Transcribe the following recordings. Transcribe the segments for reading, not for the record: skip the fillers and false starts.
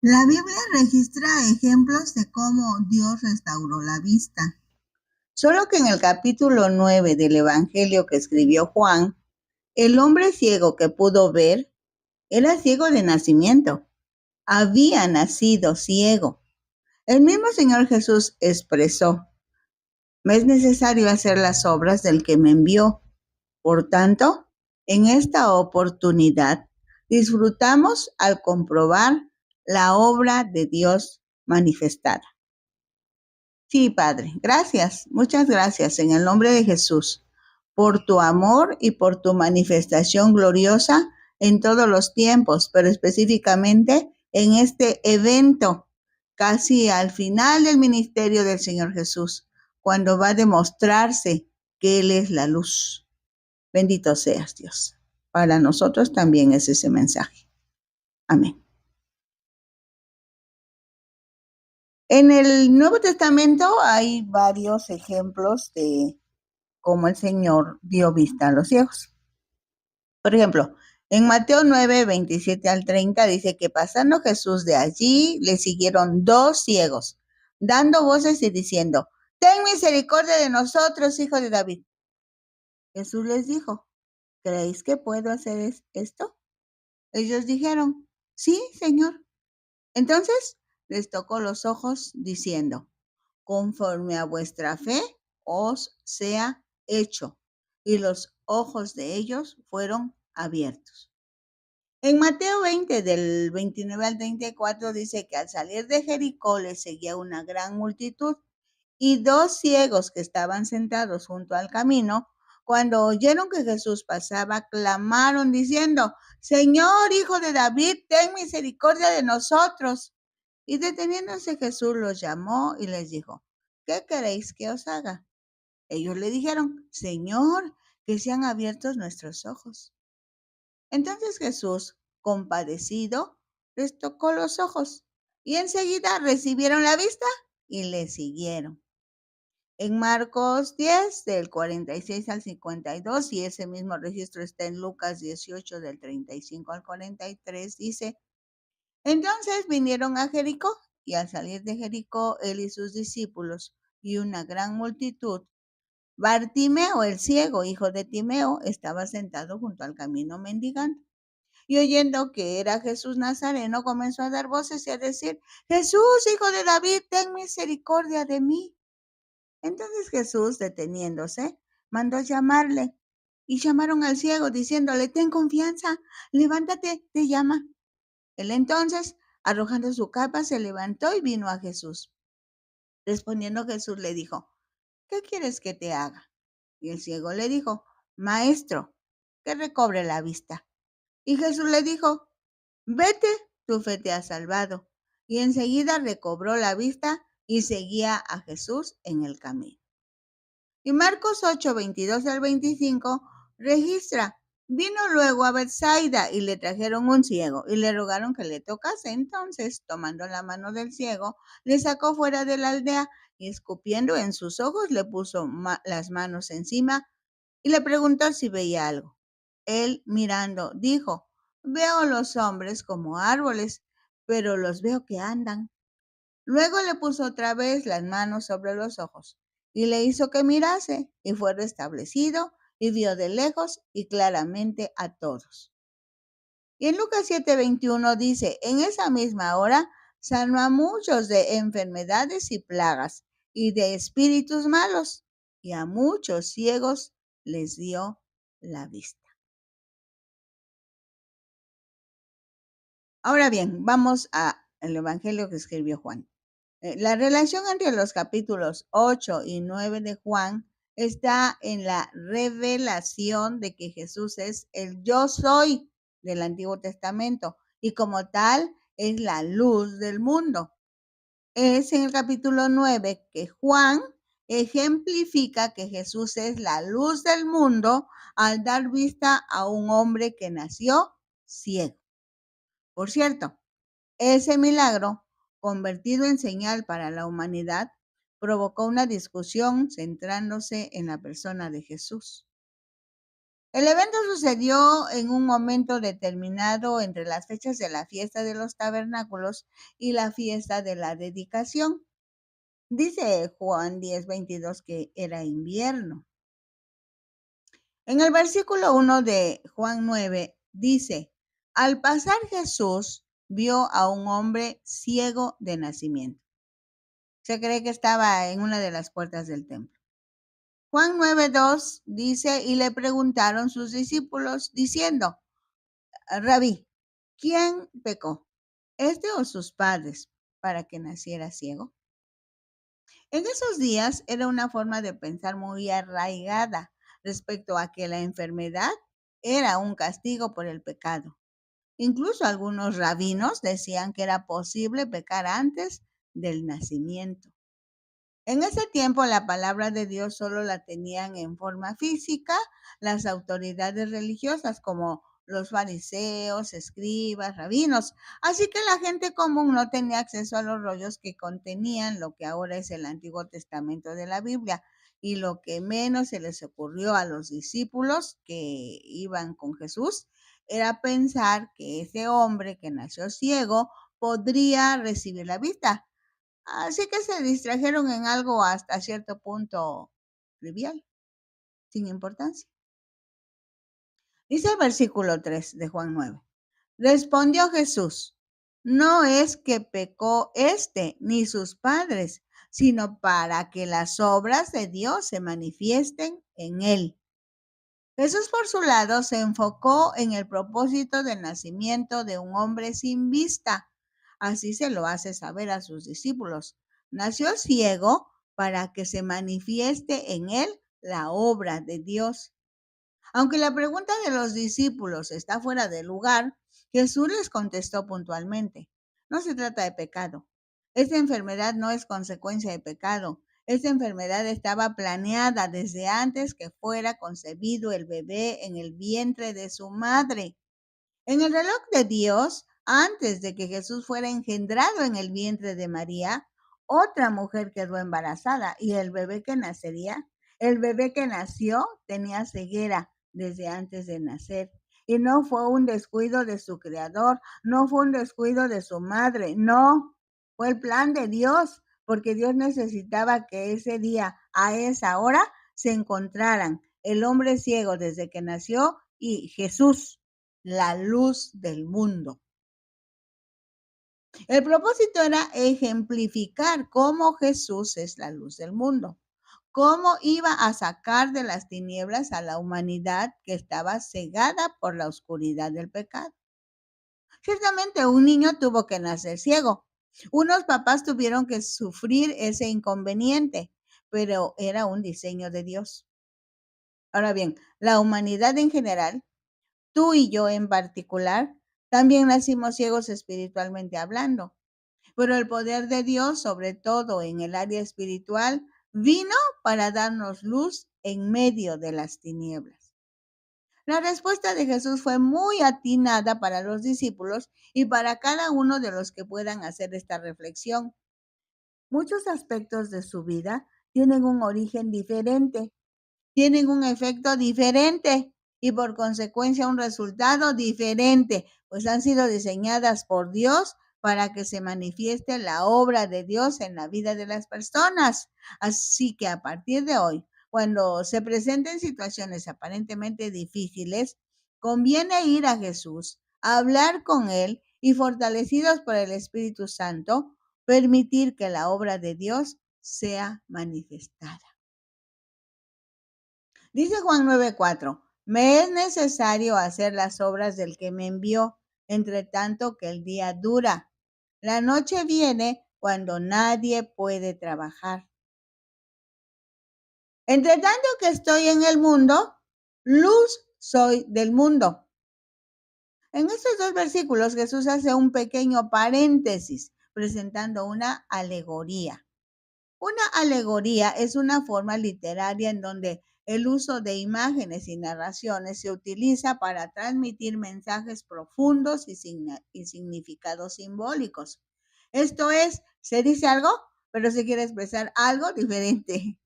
La Biblia registra ejemplos de cómo Dios restauró la vista. Solo que en el capítulo 9 del Evangelio que escribió Juan, el hombre ciego que pudo ver era ciego de nacimiento. Había nacido ciego. El mismo Señor Jesús expresó: me es necesario hacer las obras del que me envió. Por tanto, en esta oportunidad disfrutamos al comprobar la obra de Dios manifestada. Sí, Padre, gracias, muchas gracias en el nombre de Jesús por tu amor y por tu manifestación gloriosa en todos los tiempos, pero específicamente en este evento, casi al final del ministerio del Señor Jesús, cuando va a demostrarse que Él es la luz. Bendito seas, Dios. Para nosotros también es ese mensaje. Amén. En el Nuevo Testamento hay varios ejemplos de cómo el Señor dio vista a los ciegos. Por ejemplo, en Mateo 9, 27 al 30 dice que pasando Jesús de allí, le siguieron dos ciegos, dando voces y diciendo: ten misericordia de nosotros, hijo de David. Jesús les dijo: ¿creéis que puedo hacer esto? Ellos dijeron: sí, Señor. Entonces les tocó los ojos diciendo: conforme a vuestra fe os sea hecho. Y los ojos de ellos fueron abiertos. En Mateo 20, del 29 al 34, dice que al salir de Jericó les seguía una gran multitud, y dos ciegos que estaban sentados junto al camino, cuando oyeron que Jesús pasaba, clamaron diciendo: Señor, hijo de David, ten misericordia de nosotros. Y deteniéndose Jesús los llamó y les dijo: ¿qué queréis que os haga? Ellos le dijeron: Señor, que sean abiertos nuestros ojos. Entonces Jesús, compadecido, les tocó los ojos, y enseguida recibieron la vista y le siguieron. En Marcos 10, del 46 al 52, y ese mismo registro está en Lucas 18, del 35 al 43, dice: entonces vinieron a Jericó, y al salir de Jericó, él y sus discípulos y una gran multitud, Bartimeo el ciego, hijo de Timeo, estaba sentado junto al camino mendigando. Y oyendo que era Jesús Nazareno, comenzó a dar voces y a decir: Jesús, hijo de David, ten misericordia de mí. Entonces Jesús, deteniéndose, mandó llamarle. Y llamaron al ciego, diciéndole: ten confianza, levántate, te llama. Él entonces, arrojando su capa, se levantó y vino a Jesús. Respondiendo Jesús le dijo: ¿qué quieres que te haga? Y el ciego le dijo: Maestro, que recobre la vista. Y Jesús le dijo: vete, tu fe te ha salvado. Y enseguida recobró la vista y seguía a Jesús en el camino. Y Marcos 8, 22 al 25 registra: vino luego a Bethsaida y le trajeron un ciego y le rogaron que le tocase. Entonces, tomando la mano del ciego, le sacó fuera de la aldea y escupiendo en sus ojos le puso las manos encima y le preguntó si veía algo. Él, mirando, dijo: veo los hombres como árboles, pero los veo que andan. Luego le puso otra vez las manos sobre los ojos y le hizo que mirase, y fue restablecido y vio de lejos y claramente a todos. Y en Lucas 7:21 dice: en esa misma hora sanó a muchos de enfermedades y plagas y de espíritus malos, y a muchos ciegos les dio la vista. Ahora bien, vamos al Evangelio que escribió Juan. La relación entre los capítulos 8 y 9 de Juan está en la revelación de que Jesús es el yo soy del Antiguo Testamento y como tal es la luz del mundo. Es en el capítulo 9 que Juan ejemplifica que Jesús es la luz del mundo al dar vista a un hombre que nació ciego. Por cierto, ese milagro, convertido en señal para la humanidad, provocó una discusión centrándose en la persona de Jesús. El evento sucedió en un momento determinado entre las fechas de la fiesta de los tabernáculos y la fiesta de la dedicación. Dice Juan 10:22 que era invierno. En el versículo 1 de Juan 9 dice, al pasar Jesús vio a un hombre ciego de nacimiento. Se cree que estaba en una de las puertas del templo. Juan 9:2 dice, y le preguntaron sus discípulos diciendo, Rabí, ¿quién pecó? ¿Este o sus padres para que naciera ciego? En esos días era una forma de pensar muy arraigada respecto a que la enfermedad era un castigo por el pecado. Incluso algunos rabinos decían que era posible pecar antes del nacimiento. En ese tiempo la palabra de Dios solo la tenían en forma física las autoridades religiosas como los fariseos, escribas, rabinos. Así que la gente común no tenía acceso a los rollos que contenían lo que ahora es el Antiguo Testamento de la Biblia. Y lo que menos se les ocurrió a los discípulos que iban con Jesús era pensar que ese hombre que nació ciego podría recibir la vista. Así que se distrajeron en algo hasta cierto punto trivial, sin importancia. Dice el versículo 3 de Juan 9. Respondió Jesús, no es que pecó este ni sus padres, sino para que las obras de Dios se manifiesten en él. Jesús, por su lado, se enfocó en el propósito del nacimiento de un hombre sin vista. Así se lo hace saber a sus discípulos. Nació ciego para que se manifieste en él la obra de Dios. Aunque la pregunta de los discípulos está fuera de lugar, Jesús les contestó puntualmente. No se trata de pecado. Esta enfermedad no es consecuencia de pecado. Esta enfermedad estaba planeada desde antes que fuera concebido el bebé en el vientre de su madre. En el reloj de Dios, antes de que Jesús fuera engendrado en el vientre de María, otra mujer quedó embarazada y el bebé que nació tenía ceguera desde antes de nacer. Y no fue un descuido de su creador, no fue un descuido de su madre, no, fue el plan de Dios, porque Dios necesitaba que ese día, a esa hora, se encontraran el hombre ciego desde que nació y Jesús, la luz del mundo. El propósito era ejemplificar cómo Jesús es la luz del mundo, cómo iba a sacar de las tinieblas a la humanidad que estaba cegada por la oscuridad del pecado. Ciertamente un niño tuvo que nacer ciego. Unos papás tuvieron que sufrir ese inconveniente, pero era un diseño de Dios. Ahora bien, la humanidad en general, tú y yo en particular, también nacimos ciegos espiritualmente hablando, pero el poder de Dios, sobre todo en el área espiritual, vino para darnos luz en medio de las tinieblas. La respuesta de Jesús fue muy atinada para los discípulos y para cada uno de los que puedan hacer esta reflexión. Muchos aspectos de su vida tienen un origen diferente, tienen un efecto diferente y por consecuencia un resultado diferente, pues han sido diseñadas por Dios para que se manifieste la obra de Dios en la vida de las personas. Así que a partir de hoy, cuando se presenten situaciones aparentemente difíciles, conviene ir a Jesús, hablar con Él y fortalecidos por el Espíritu Santo, permitir que la obra de Dios sea manifestada. Dice Juan 9:4, me es necesario hacer las obras del que me envió, entre tanto que el día dura. La noche viene cuando nadie puede trabajar. Entre tanto que estoy en el mundo, luz soy del mundo. En estos dos versículos Jesús hace un pequeño paréntesis presentando una alegoría. Una alegoría es una forma literaria en donde el uso de imágenes y narraciones se utiliza para transmitir mensajes profundos y significados simbólicos. Esto es, se dice algo, pero se quiere expresar algo diferente.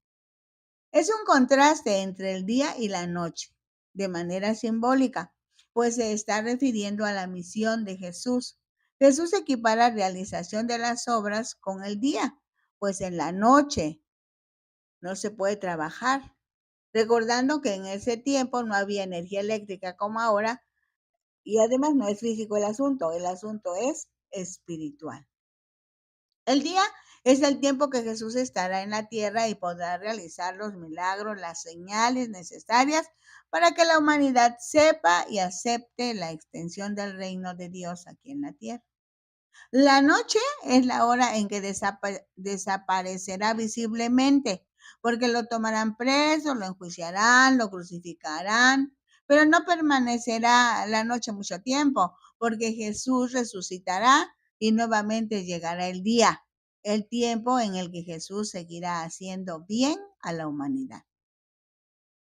Es un contraste entre el día y la noche. de manera simbólica, pues se está refiriendo a la misión de Jesús. Jesús equipara la realización de las obras con el día, pues en la noche no se puede trabajar. Recordando que en ese tiempo no había energía eléctrica como ahora y además no es físico el asunto es espiritual. El día es el tiempo que Jesús estará en la tierra y podrá realizar los milagros, las señales necesarias para que la humanidad sepa y acepte la extensión del reino de Dios aquí en la tierra. La noche es la hora en que desaparecerá visiblemente, porque lo tomarán preso, lo enjuiciarán, lo crucificarán, pero no permanecerá la noche mucho tiempo, porque Jesús resucitará y nuevamente llegará el tiempo en el que Jesús seguirá haciendo bien a la humanidad.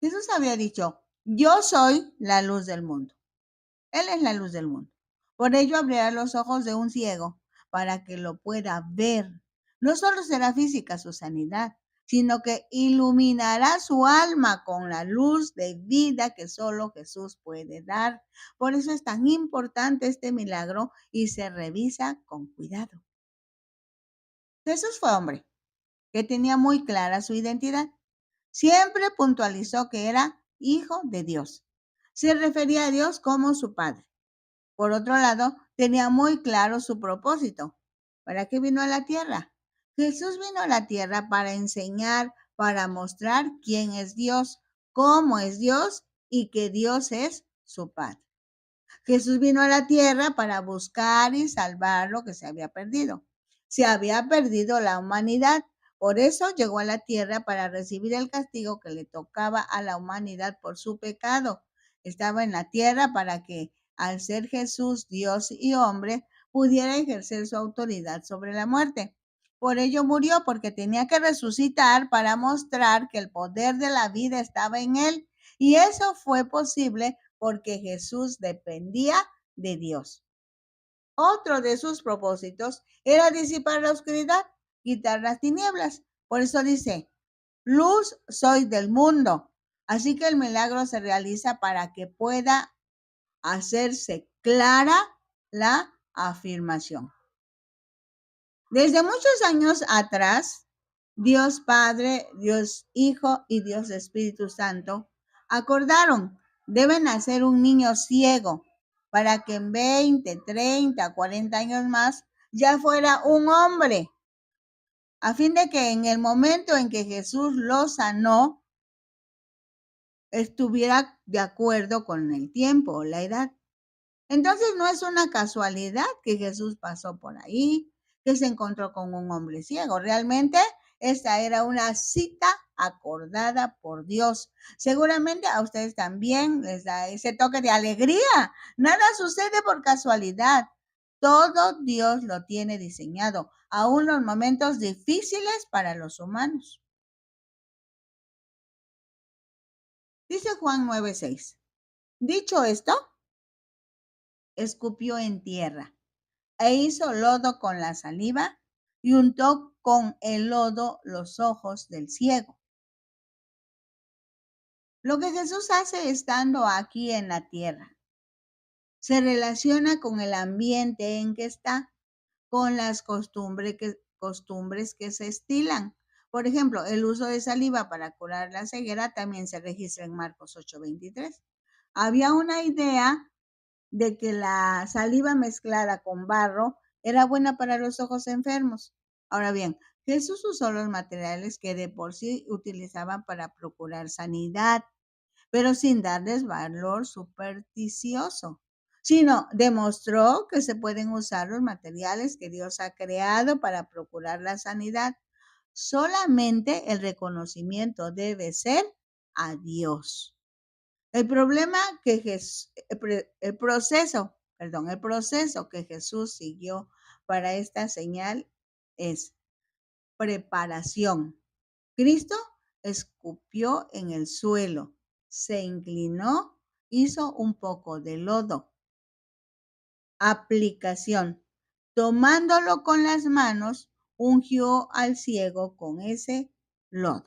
Jesús había dicho, yo soy la luz del mundo. Él es la luz del mundo. Por ello abrirá los ojos de un ciego para que lo pueda ver. No solo será física su sanidad, sino que iluminará su alma con la luz de vida que solo Jesús puede dar. Por eso es tan importante este milagro y se revisa con cuidado. Jesús fue hombre que tenía muy clara su identidad. Siempre puntualizó que era hijo de Dios. Se refería a Dios como su padre. Por otro lado, tenía muy claro su propósito. ¿Para qué vino a la tierra? Jesús vino a la tierra para enseñar, para mostrar quién es Dios, cómo es Dios y que Dios es su Padre. Jesús vino a la tierra para buscar y salvar lo que se había perdido. Se había perdido la humanidad. Por eso llegó a la tierra para recibir el castigo que le tocaba a la humanidad por su pecado. Estaba en la tierra para que, al ser Jesús Dios y hombre, pudiera ejercer su autoridad sobre la muerte. Por ello murió, porque tenía que resucitar para mostrar que el poder de la vida estaba en él. Y eso fue posible porque Jesús dependía de Dios. Otro de sus propósitos era disipar la oscuridad, quitar las tinieblas. Por eso dice, luz soy del mundo. Así que el milagro se realiza para que pueda hacerse clara la afirmación. Desde muchos años atrás, Dios Padre, Dios Hijo y Dios Espíritu Santo acordaron, debe nacer un niño ciego para que en 20, 30, 40 años más ya fuera un hombre, a fin de que en el momento en que Jesús lo sanó, estuviera de acuerdo con el tiempo o la edad. Entonces no es una casualidad que Jesús pasó por ahí, que se encontró con un hombre ciego. Realmente esta era una cita acordada por Dios. Seguramente a ustedes también les da ese toque de alegría. Nada sucede por casualidad. Todo Dios lo tiene diseñado, aún los momentos difíciles para los humanos. Dice Juan 9:6. Dicho esto, escupió en tierra e hizo lodo con la saliva y untó con el lodo los ojos del ciego. Lo que Jesús hace estando aquí en la tierra se relaciona con el ambiente en que está, con las costumbres que se estilan. Por ejemplo, el uso de saliva para curar la ceguera también se registra en Marcos 8:23. Había una idea de que la saliva mezclada con barro era buena para los ojos enfermos. Ahora bien, Jesús usó los materiales que de por sí utilizaban para procurar sanidad, pero sin darles valor supersticioso, sino demostró que se pueden usar los materiales que Dios ha creado para procurar la sanidad. Solamente el reconocimiento debe ser a Dios. El problema que el proceso que Jesús siguió para esta señal es preparación. Cristo escupió en el suelo, se inclinó, hizo un poco de lodo. Aplicación. Tomándolo con las manos, ungió al ciego con ese lodo.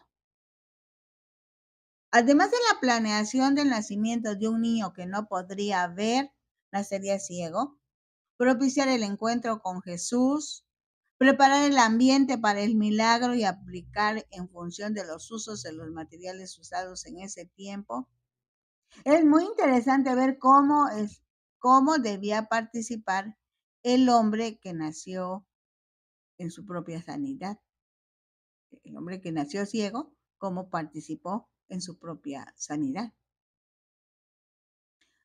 Además de la planeación del nacimiento de un niño que no podría ver, nacería ciego, propiciar el encuentro con Jesús, preparar el ambiente para el milagro y aplicar en función de los usos de los materiales usados en ese tiempo. Es muy interesante ver cómo debía participar el hombre que nació en su propia sanidad. El hombre que nació ciego, cómo participó en su propia sanidad.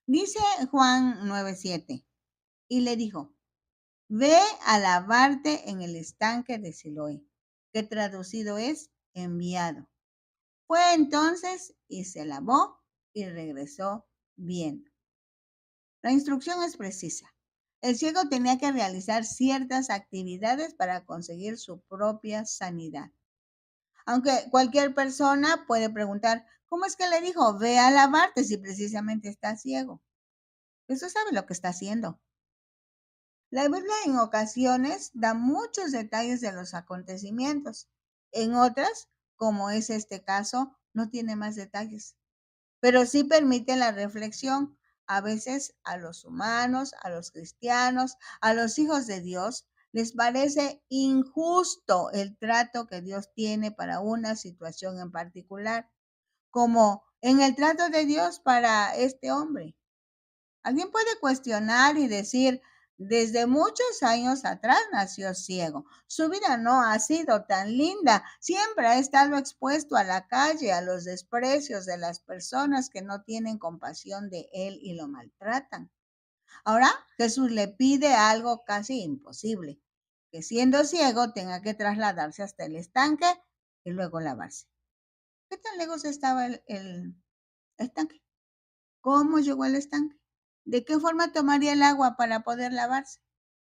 Dice Juan 9:7, y le dijo, ve a lavarte en el estanque de Siloé, que traducido es enviado. Fue entonces y se lavó y regresó bien. La instrucción es precisa. El ciego tenía que realizar ciertas actividades para conseguir su propia sanidad. Aunque cualquier persona puede preguntar, ¿cómo es que le dijo, ve a lavarte si precisamente está ciego? Jesús sabe lo que está haciendo. La Biblia en ocasiones da muchos detalles de los acontecimientos. En otras, como es este caso, no tiene más detalles, pero sí permite la reflexión. A veces a los humanos, a los cristianos, a los hijos de Dios, les parece injusto el trato que Dios tiene para una situación en particular, como en el trato de Dios para este hombre. Alguien puede cuestionar y decir, desde muchos años atrás nació ciego. Su vida no ha sido tan linda. Siempre ha estado expuesto a la calle, a los desprecios de las personas que no tienen compasión de él y lo maltratan. Ahora Jesús le pide algo casi imposible, que siendo ciego tenga que trasladarse hasta el estanque y luego lavarse. ¿Qué tan lejos estaba el estanque? ¿Cómo llegó al estanque? ¿De qué forma tomaría el agua para poder lavarse?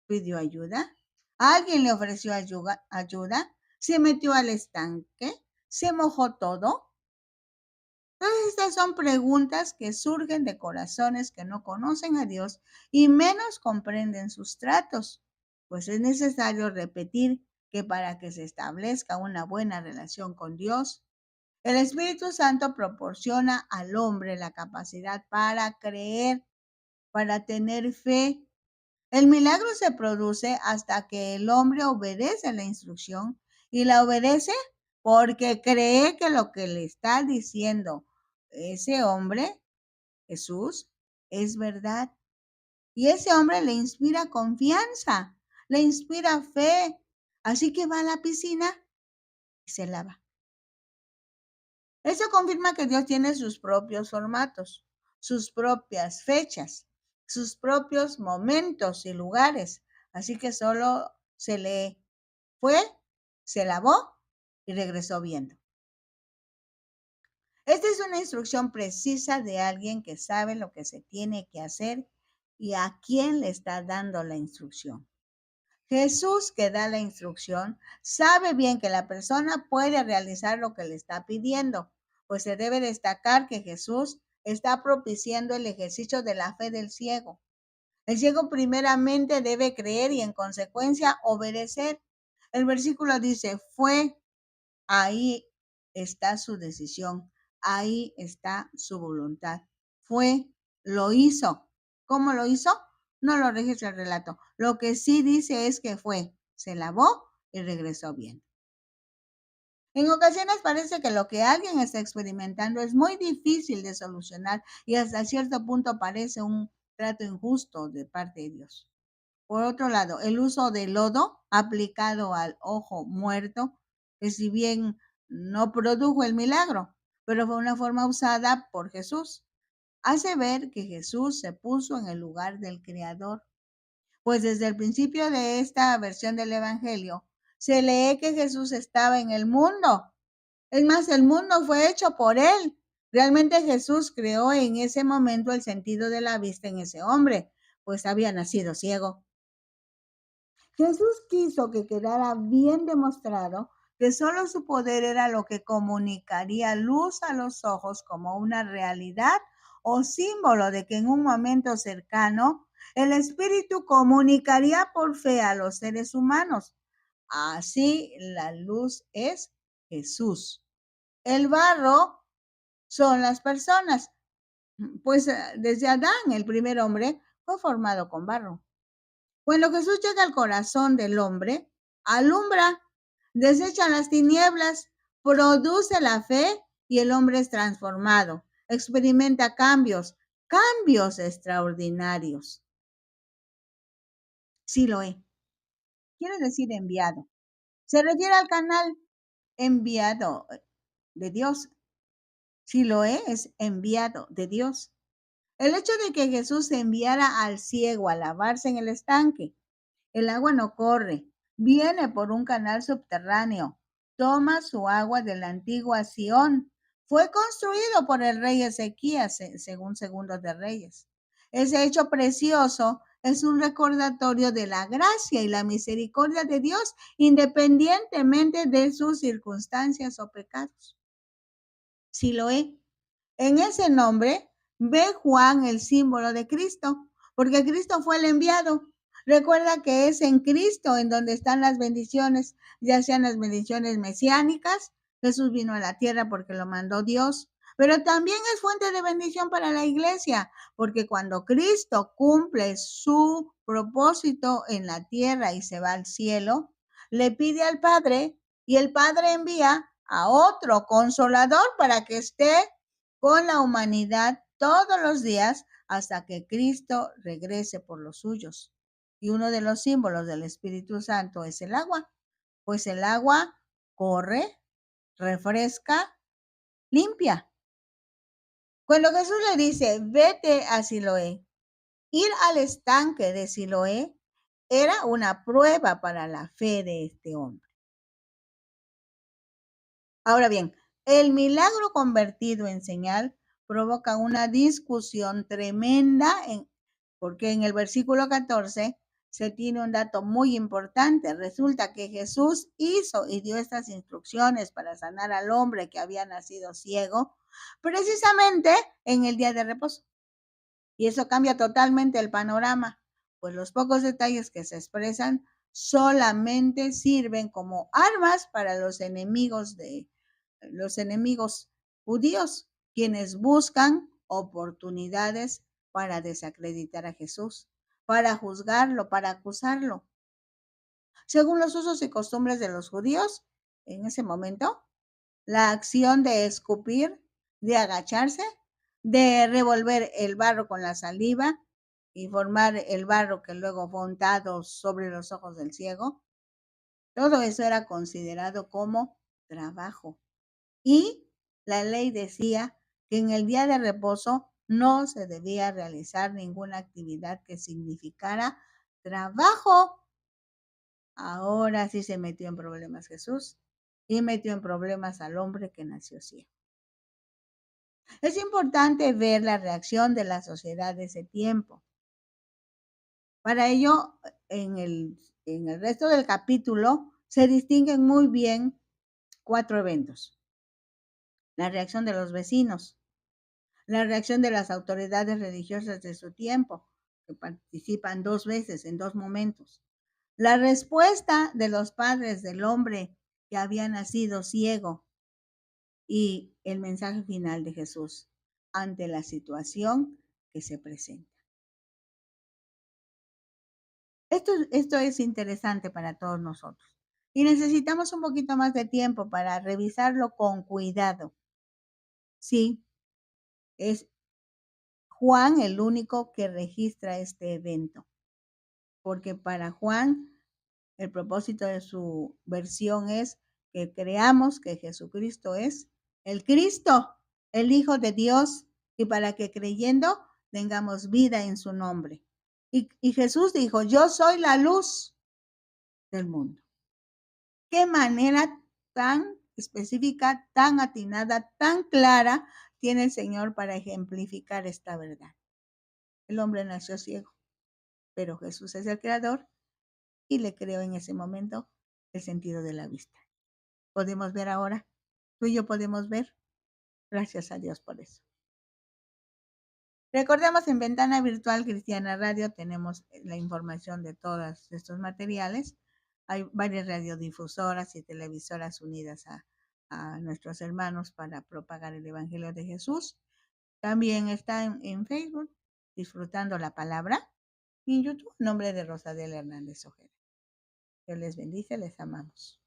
¿Pidió ayuda? ¿Alguien le ofreció ayuda? ¿Se metió al estanque? ¿Se mojó todo? Todas estas son preguntas que surgen de corazones que no conocen a Dios y menos comprenden sus tratos. Pues es necesario repetir que para que se establezca una buena relación con Dios, el Espíritu Santo proporciona al hombre la capacidad para creer, para tener fe. El milagro se produce hasta que el hombre obedece la instrucción y la obedece porque cree que lo que le está diciendo ese hombre, Jesús, es verdad. Y ese hombre le inspira confianza, le inspira fe. Así que va a la piscina y se lava. Eso confirma que Dios tiene sus propios formatos, sus propias fechas, sus propios momentos y lugares. Así que solo se le fue, se lavó y regresó viendo. Esta es una instrucción precisa de alguien que sabe lo que se tiene que hacer y a quién le está dando la instrucción. Jesús, que da la instrucción, sabe bien que la persona puede realizar lo que le está pidiendo, pues se debe destacar que Jesús está propiciando el ejercicio de la fe del ciego. El ciego primeramente debe creer y en consecuencia obedecer. El versículo dice, fue, ahí está su decisión, ahí está su voluntad. Fue, lo hizo. ¿Cómo lo hizo? No lo registra el relato. Lo que sí dice es que fue, se lavó y regresó bien. En ocasiones parece que lo que alguien está experimentando es muy difícil de solucionar y hasta cierto punto parece un trato injusto de parte de Dios. Por otro lado, el uso de lodo aplicado al ojo muerto, que si bien no produjo el milagro, pero fue una forma usada por Jesús, hace ver que Jesús se puso en el lugar del Creador. Pues desde el principio de esta versión del Evangelio se lee que Jesús estaba en el mundo. Es más, el mundo fue hecho por él. Realmente Jesús creó en ese momento el sentido de la vista en ese hombre, pues había nacido ciego. Jesús quiso que quedara bien demostrado que solo su poder era lo que comunicaría luz a los ojos como una realidad o símbolo de que en un momento cercano el Espíritu comunicaría por fe a los seres humanos. Así la luz es Jesús. El barro son las personas. Pues desde Adán, el primer hombre, fue formado con barro. Cuando Jesús llega al corazón del hombre, alumbra, desecha las tinieblas, produce la fe y el hombre es transformado, experimenta cambios, cambios extraordinarios. Siloé quiere decir enviado. Se refiere al canal enviado de Dios. Siloé es enviado de Dios. El hecho de que Jesús enviara al ciego a lavarse en el estanque, el agua no corre, viene por un canal subterráneo, toma su agua de la antigua Sión. Fue construido por el rey Ezequías, según Segundos de Reyes. Ese hecho precioso es un recordatorio de la gracia y la misericordia de Dios, independientemente de sus circunstancias o pecados. Siloé. En ese nombre ve Juan el símbolo de Cristo, porque Cristo fue el enviado. Recuerda que es en Cristo en donde están las bendiciones, ya sean las bendiciones mesiánicas. Jesús vino a la tierra porque lo mandó Dios, pero también es fuente de bendición para la iglesia, porque cuando Cristo cumple su propósito en la tierra y se va al cielo, le pide al Padre y el Padre envía a otro consolador para que esté con la humanidad todos los días hasta que Cristo regrese por los suyos. Y uno de los símbolos del Espíritu Santo es el agua, pues el agua corre, refresca, limpia. Cuando Jesús le dice, vete a Siloé, ir al estanque de Siloé era una prueba para la fe de este hombre. Ahora bien, el milagro convertido en señal provoca una discusión tremenda, porque en el versículo 14 se tiene un dato muy importante. Resulta que Jesús hizo y dio estas instrucciones para sanar al hombre que había nacido ciego, precisamente en el día de reposo. Y eso cambia totalmente el panorama, pues los pocos detalles que se expresan solamente sirven como armas para los enemigos judíos, quienes buscan oportunidades para desacreditar a Jesús, para juzgarlo, para acusarlo. Según los usos y costumbres de los judíos, en ese momento, la acción de escupir, de agacharse, de revolver el barro con la saliva y formar el barro que luego fue untado sobre los ojos del ciego, todo eso era considerado como trabajo. Y la ley decía que en el día de reposo no se debía realizar ninguna actividad que significara trabajo. Ahora sí se metió en problemas Jesús y metió en problemas al hombre que nació ciego. Es importante ver la reacción de la sociedad de ese tiempo. Para ello, en el resto del capítulo se distinguen muy bien 4 eventos. La reacción de los vecinos, la reacción de las autoridades religiosas de su tiempo, que participan 2 veces en 2 momentos. La respuesta de los padres del hombre que había nacido ciego y el mensaje final de Jesús ante la situación que se presenta. Esto es interesante para todos nosotros y necesitamos un poquito más de tiempo para revisarlo con cuidado. Sí, es Juan el único que registra este evento, porque para Juan el propósito de su versión es que creamos que Jesucristo es el Cristo, el Hijo de Dios, y para que creyendo tengamos vida en su nombre. Y Jesús dijo, yo soy la luz del mundo. Qué manera tan específica, tan atinada, tan clara tiene el Señor para ejemplificar esta verdad. El hombre nació ciego, pero Jesús es el creador y le creó en ese momento el sentido de la vista. Podemos ver ahora, tú y yo podemos ver. Gracias a Dios por eso. Recordemos, en Ventana Virtual Cristiana Radio tenemos la información de todos estos materiales. Hay varias radiodifusoras y televisoras unidas a a nuestros hermanos para propagar el Evangelio de Jesús. También está en Facebook, Disfrutando la Palabra, y en YouTube, nombre de Rosadela Hernández Ojeda. Dios les bendice, les amamos.